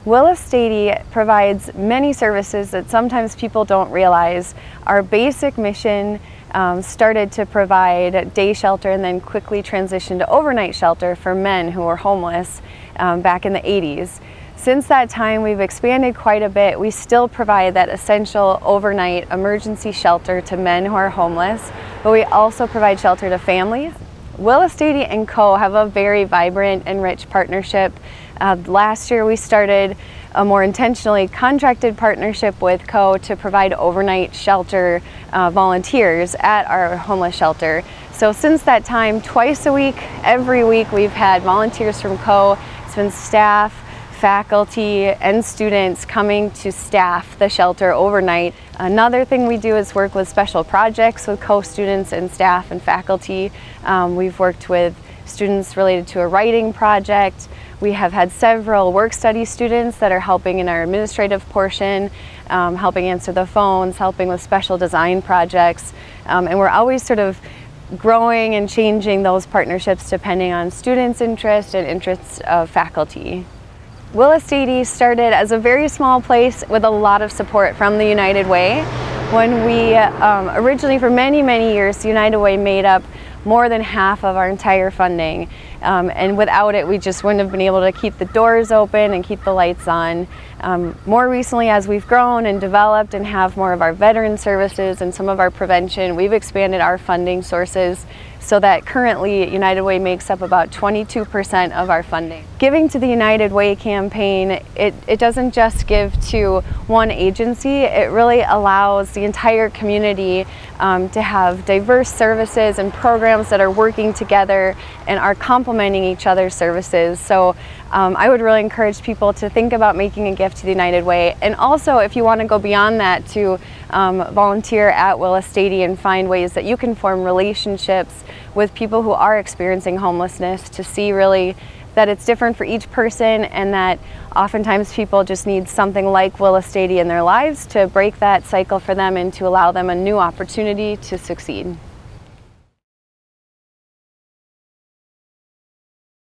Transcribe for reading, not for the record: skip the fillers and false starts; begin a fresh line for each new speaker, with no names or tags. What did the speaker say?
Willis Dady provides many services that sometimes people don't realize. Our basic mission started to provide day shelter and then quickly transitioned to overnight shelter for men who were homeless back in the 80s. Since that time, we've expanded quite a bit. We still provide that essential overnight emergency shelter to men who are homeless, but we also provide shelter to families. Willis Dady & Co. have a very vibrant and rich partnership. Last year we started a more intentionally contracted partnership with Co. to provide overnight shelter volunteers at our homeless shelter. So since that time, twice a week, every week, we've had volunteers from Co. It's been staff, faculty, and students coming to staff the shelter overnight. Another thing we do is work with special projects with co-students and staff and faculty. We've worked with students related to a writing project. We have had several work study students that are helping in our administrative portion, helping answer the phones, helping with special design projects. And we're always sort of growing and changing those partnerships depending on students' interest and interests of faculty. Willis Dady started as a very small place with a lot of support from the United Way. When we originally, for many, many years, the United Way made up more than half of our entire funding. And without it, we just wouldn't have been able to keep the doors open and keep the lights on. More recently, as we've grown and developed and have more of our veteran services and some of our prevention, we've expanded our funding sources so that currently United Way makes up about 22% of our funding. Giving to the United Way campaign, it doesn't just give to one agency, it really allows the entire community to have diverse services and programs that are working together and are complementing each other's services. So I would really encourage people to think about making a gift to the United Way, and also if you want to go beyond that, to volunteer at Willis Dady and find ways that you can form relationships with people who are experiencing homelessness, to see really that it's different for each person and that oftentimes people just need something like Willis Dady in their lives to break that cycle for them and to allow them a new opportunity to succeed.